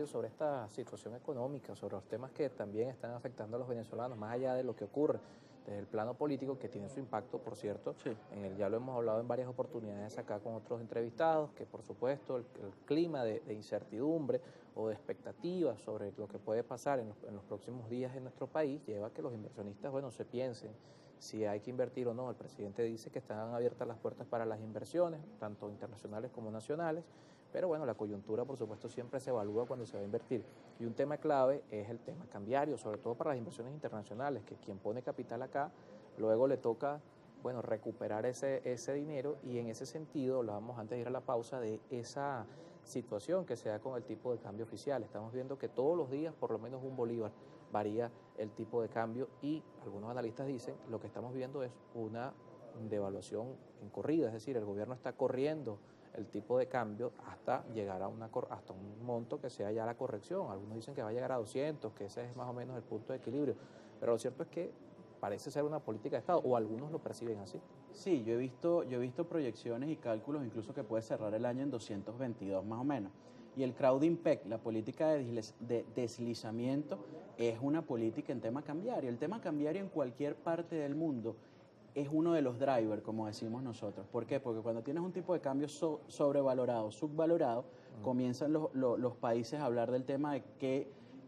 sobre esta situación económica, sobre los temas que también están afectando a los venezolanos, más allá de lo que ocurre desde el plano político, que tiene su impacto, por cierto, Sí. ya lo hemos hablado en varias oportunidades acá con otros entrevistados, que por supuesto el clima de incertidumbre o de expectativas sobre lo que puede pasar en los próximos días en nuestro país lleva a que los inversionistas, bueno, se piensen si hay que invertir o no. El presidente dice que están abiertas las puertas para las inversiones, tanto internacionales como nacionales, pero bueno, la coyuntura, por supuesto, siempre se evalúa cuando se va a invertir. Y un tema clave es el tema cambiario, sobre todo para las inversiones internacionales, que quien pone capital acá, luego le toca, bueno, recuperar ese dinero, y en ese sentido, hablábamos antes de ir a la pausa, de esa situación que se da con el tipo de cambio oficial. Estamos viendo que todos los días, por lo menos un bolívar, varía el tipo de cambio, y algunos analistas dicen lo que estamos viendo es una devaluación en corrida, es decir, el gobierno está corriendo el tipo de cambio hasta llegar a hasta un monto que sea ya la corrección. Algunos dicen que va a llegar a 200, que ese es más o menos el punto de equilibrio, pero lo cierto es que parece ser una política de Estado, o algunos lo perciben así. Sí, yo he visto proyecciones y cálculos incluso que puede cerrar el año en 222 más o menos. Y el crowding peg, la política de deslizamiento, es una política en tema cambiario. El tema cambiario en cualquier parte del mundo es uno de los drivers, como decimos nosotros. ¿Por qué? Porque cuando tienes un tipo de cambio sobrevalorado, subvalorado, comienzan los países a hablar del tema de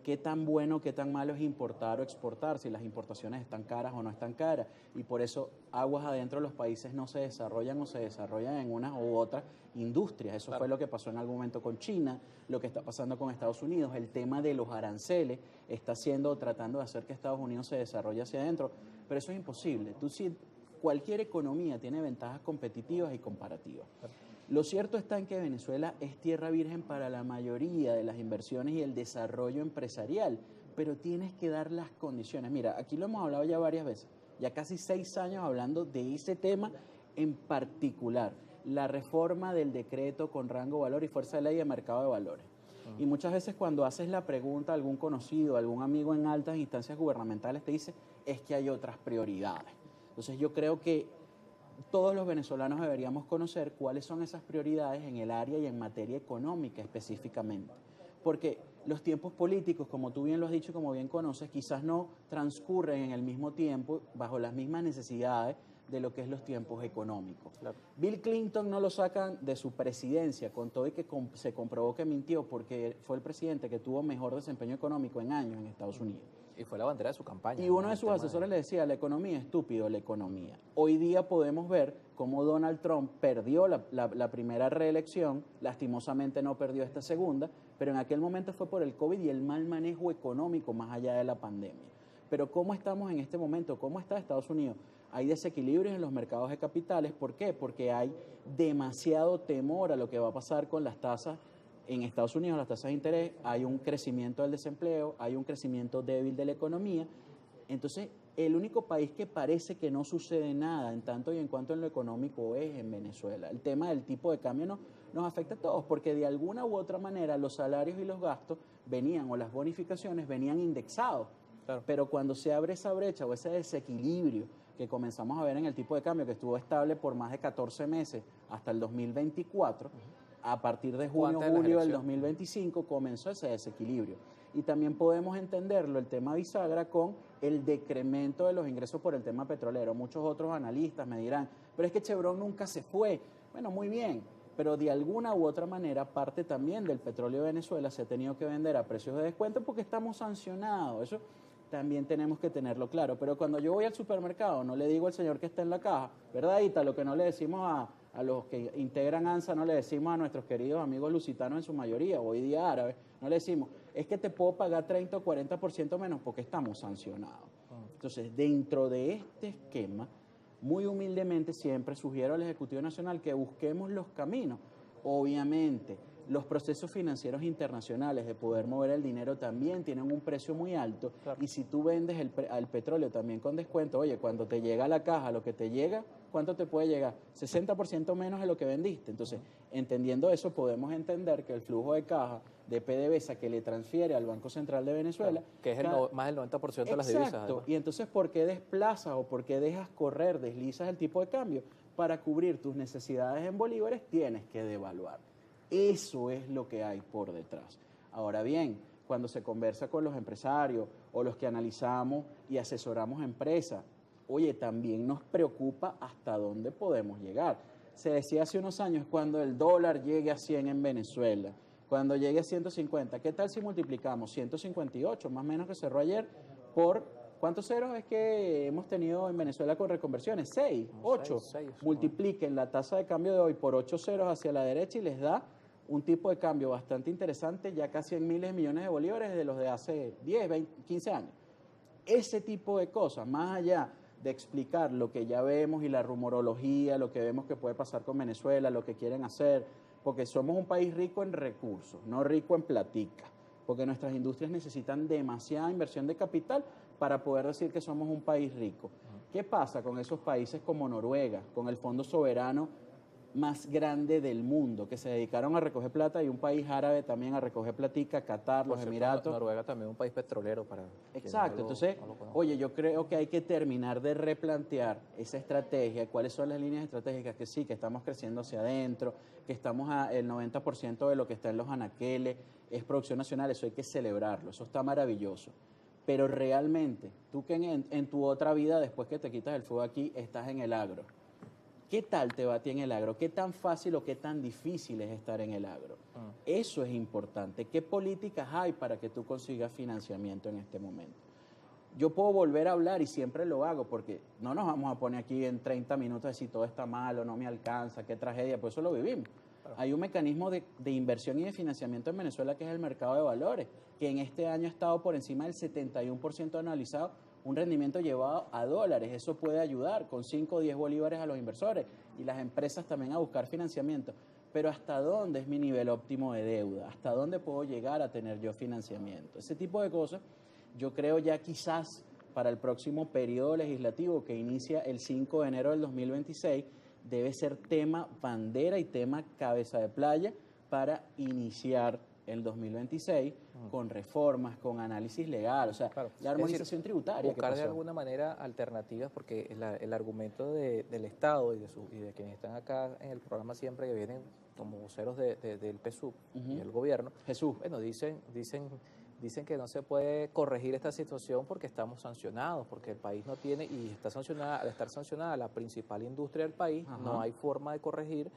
qué tan bueno, qué tan malo es importar o exportar, si las importaciones están caras o no están caras. Y por eso aguas adentro los países no se desarrollan o se desarrollan en unas u otras industrias. Eso Claro. fue lo que pasó en algún momento con China, lo que está pasando con Estados Unidos. El tema de los aranceles está tratando de hacer que Estados Unidos se desarrolle hacia adentro, pero eso es imposible. Cualquier economía tiene ventajas competitivas y comparativas. Lo cierto está en que Venezuela es tierra virgen para la mayoría de las inversiones y el desarrollo empresarial, pero tienes que dar las condiciones. Mira, aquí lo hemos hablado ya varias veces, ya casi 6 años hablando de ese tema en particular, la reforma del decreto con rango, valor y fuerza de ley de mercado de valores. Y muchas veces cuando haces la pregunta a algún conocido, a algún amigo en altas instancias gubernamentales, te dice, es que hay otras prioridades. Entonces yo creo que todos los venezolanos deberíamos conocer cuáles son esas prioridades en el área y en materia económica específicamente. Porque los tiempos políticos, como tú bien lo has dicho y como bien conoces, quizás no transcurren en el mismo tiempo, bajo las mismas necesidades de lo que es los tiempos económicos. Claro. Bill Clinton no lo sacan de su presidencia, con todo y que se comprobó que mintió, porque fue el presidente que tuvo mejor desempeño económico en años en Estados Unidos. Y fue la bandera de su campaña. Y uno de sus asesores le decía, la economía, estúpido, la economía. Hoy día podemos ver cómo Donald Trump perdió la primera reelección, lastimosamente no perdió esta segunda, pero en aquel momento fue por el COVID y el mal manejo económico más allá de la pandemia. Pero ¿cómo estamos en este momento? ¿Cómo está Estados Unidos? Hay desequilibrios en los mercados de capitales. ¿Por qué? Porque hay demasiado temor a lo que va a pasar con las tasas en Estados Unidos, las tasas de interés, hay un crecimiento del desempleo, hay un crecimiento débil de la economía. Entonces, el único país que parece que no sucede nada en tanto y en cuanto en lo económico es en Venezuela. El tema del tipo de cambio nos afecta a todos, porque de alguna u otra manera los salarios y los gastos venían, o las bonificaciones venían indexados. Claro. Pero cuando se abre esa brecha o ese desequilibrio que comenzamos a ver en el tipo de cambio, que estuvo estable por más de 14 meses hasta el 2024, a partir de junio, julio del 2025 comenzó ese desequilibrio. Y también podemos entenderlo, el tema bisagra, con el decremento de los ingresos por el tema petrolero. Muchos otros analistas me dirán, pero es que Chevron nunca se fue. Bueno, muy bien, pero de alguna u otra manera parte también del petróleo de Venezuela se ha tenido que vender a precios de descuento porque estamos sancionados. Eso también tenemos que tenerlo claro. Pero cuando yo voy al supermercado, no le digo al señor que está en la caja, ¿verdad, Ita? Lo que no le decimos a los que integran ANSA, no le decimos a nuestros queridos amigos lusitanos en su mayoría, hoy día árabes, no le decimos, es que te puedo pagar 30 o 40% menos porque estamos sancionados. Entonces, dentro de este esquema, muy humildemente siempre sugiero al Ejecutivo Nacional que busquemos los caminos. Obviamente, los procesos financieros internacionales de poder mover el dinero también tienen un precio muy alto. Claro. Y si tú vendes el petróleo también con descuento, oye, cuando te llega a la caja lo que te llega, ¿cuánto te puede llegar? 60% menos de lo que vendiste. Entonces, entendiendo eso, podemos entender que el flujo de caja de PDVSA que le transfiere al Banco Central de Venezuela... Claro, que es más del 90% de las divisas. Exacto. Y entonces, ¿por qué desplazas o por qué dejas correr, deslizas el tipo de cambio? Para cubrir tus necesidades en bolívares tienes que devaluar. Eso es lo que hay por detrás. Ahora bien, cuando se conversa con los empresarios o los que analizamos y asesoramos empresas, oye, también nos preocupa hasta dónde podemos llegar. Se decía hace unos años, cuando el dólar llegue a 100 en Venezuela, cuando llegue a 150, ¿qué tal si multiplicamos 158, más o menos que cerró ayer, por cuántos ceros es que hemos tenido en Venezuela con reconversiones? 6, 8. Multipliquen la tasa de cambio de hoy por 8 ceros hacia la derecha y les da un tipo de cambio bastante interesante, ya casi en miles de millones de bolívares de los de hace 10, 20, 15 años. Ese tipo de cosas, más allá de explicar lo que ya vemos y la rumorología, lo que vemos que puede pasar con Venezuela, lo que quieren hacer, porque somos un país rico en recursos, no rico en platica, porque nuestras industrias necesitan demasiada inversión de capital para poder decir que somos un país rico. ¿Qué pasa con esos países como Noruega, con el fondo soberano más grande del mundo, que se dedicaron a recoger plata, y un país árabe también a recoger platica, Qatar, los Emiratos? Noruega también es un país petrolero para... Exacto, entonces, oye, yo creo que hay que terminar de replantear esa estrategia, cuáles son las líneas estratégicas, que sí, que estamos creciendo hacia adentro, que estamos el 90% de lo que está en los anaqueles es producción nacional, eso hay que celebrarlo, eso está maravilloso. Pero realmente, tú que en tu otra vida, después que te quitas el fuego aquí, estás en el agro. ¿Qué tal te va a ti en el agro? ¿Qué tan fácil o qué tan difícil es estar en el agro? Eso es importante. ¿Qué políticas hay para que tú consigas financiamiento en este momento? Yo puedo volver a hablar y siempre lo hago porque no nos vamos a poner aquí en 30 minutos a decir todo está malo, no me alcanza, qué tragedia, pues eso lo vivimos. Claro. Hay un mecanismo de inversión y de financiamiento en Venezuela que es el mercado de valores, que en este año ha estado por encima del 71% anualizado, un rendimiento llevado a dólares. Eso puede ayudar con 5 o 10 bolívares a los inversores y las empresas también a buscar financiamiento. Pero ¿hasta dónde es mi nivel óptimo de deuda? ¿Hasta dónde puedo llegar a tener yo financiamiento? Ese tipo de cosas, yo creo ya quizás para el próximo periodo legislativo que inicia el 5 de enero del 2026, debe ser tema bandera y tema cabeza de playa para iniciar el 2026 con reformas, con análisis legal, o sea, claro, la armonización tributaria. Buscar de alguna manera alternativas, porque el argumento del Estado y de quienes están acá en el programa siempre, que vienen como voceros del PSUV y el gobierno, Jesús, bueno, dicen que no se puede corregir esta situación porque estamos sancionados, porque el país no tiene, y está sancionada, al estar sancionada la principal industria del país, no hay forma de corregir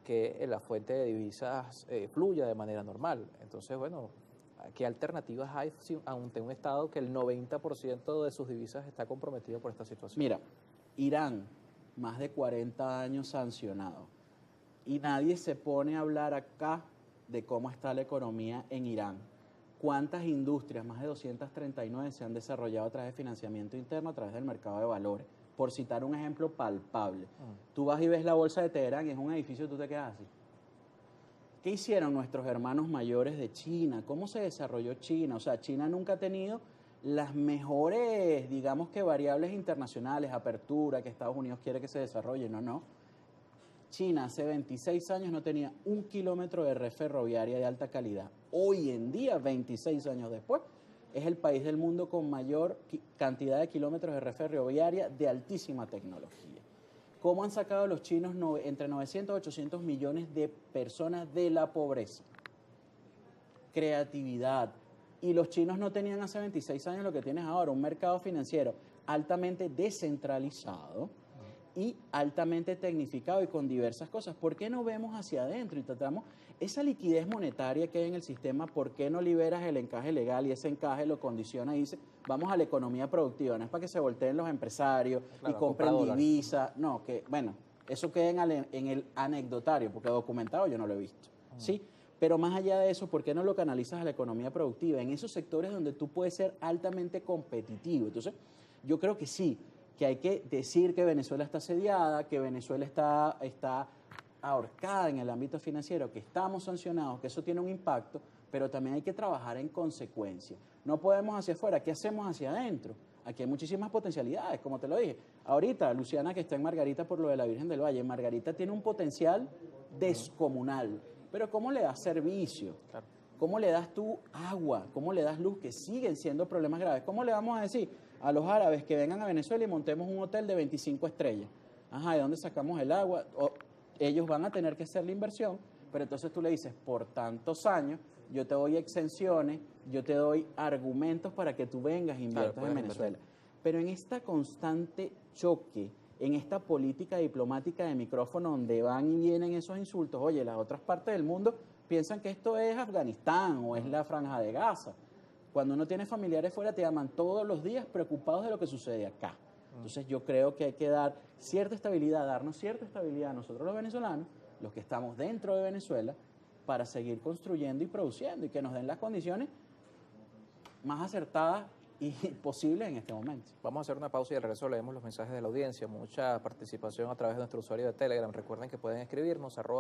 que la fuente de divisas fluya de manera normal. Entonces, bueno, ¿qué alternativas hay ante un Estado que el 90% de sus divisas está comprometido por esta situación? Mira, Irán, más de 40 años sancionado, y nadie se pone a hablar acá de cómo está la economía en Irán. ¿Cuántas industrias, más de 239, se han desarrollado a través de financiamiento interno, a través del mercado de valores? Por citar un ejemplo palpable. Tú vas y ves la bolsa de Teherán y es un edificio y tú te quedas así. ¿Qué hicieron nuestros hermanos mayores de China? ¿Cómo se desarrolló China? O sea, China nunca ha tenido las mejores, digamos que variables internacionales, apertura, que Estados Unidos quiere que se desarrolle. No. China hace 26 años no tenía 1 kilómetro de red ferroviaria de alta calidad. Hoy en día, 26 años después, es el país del mundo con mayor cantidad de kilómetros de red ferroviaria de altísima tecnología. ¿Cómo han sacado los chinos entre 900 y 800 millones de personas de la pobreza? Creatividad. Y los chinos no tenían hace 26 años lo que tienes ahora, un mercado financiero altamente descentralizado y altamente tecnificado y con diversas cosas. ¿Por qué no vemos hacia adentro y tratamos esa liquidez monetaria que hay en el sistema? ¿Por qué no liberas el encaje legal y ese encaje lo condiciona y dice, vamos a la economía productiva? No es para que se volteen los empresarios y compren divisas. No, que bueno, eso queda en el anecdotario, porque documentado yo no lo he visto. ¿Sí? Pero más allá de eso, ¿por qué no lo canalizas a la economía productiva? En esos sectores donde tú puedes ser altamente competitivo. Entonces, yo creo que sí, que hay que decir que Venezuela está asediada, que Venezuela está ahorcada en el ámbito financiero, que estamos sancionados, que eso tiene un impacto, pero también hay que trabajar en consecuencia. No podemos hacia afuera, ¿qué hacemos hacia adentro? Aquí hay muchísimas potencialidades, como te lo dije. Ahorita, Luciana, que está en Margarita por lo de la Virgen del Valle, Margarita tiene un potencial descomunal, pero ¿cómo le das servicio? Claro. ¿Cómo le das tú agua? ¿Cómo le das luz? Que siguen siendo problemas graves. ¿Cómo le vamos a decir a los árabes que vengan a Venezuela y montemos un hotel de 25 estrellas? Ajá, ¿de dónde sacamos el agua? Ellos van a tener que hacer la inversión, pero entonces tú le dices, por tantos años yo te doy exenciones, yo te doy argumentos para que tú vengas e inviertas en Venezuela. Pero en esta constante choque, en esta política diplomática de micrófono donde van y vienen esos insultos, oye, las otras partes del mundo piensan que esto es Afganistán o es la Franja de Gaza. Cuando uno tiene familiares fuera, te llaman todos los días preocupados de lo que sucede acá. Entonces yo creo que hay que dar cierta estabilidad, darnos cierta estabilidad a nosotros los venezolanos, los que estamos dentro de Venezuela, para seguir construyendo y produciendo y que nos den las condiciones más acertadas y posibles en este momento. Vamos a hacer una pausa y al regreso leemos los mensajes de la audiencia. Mucha participación a través de nuestro usuario de Telegram. Recuerden que pueden escribirnos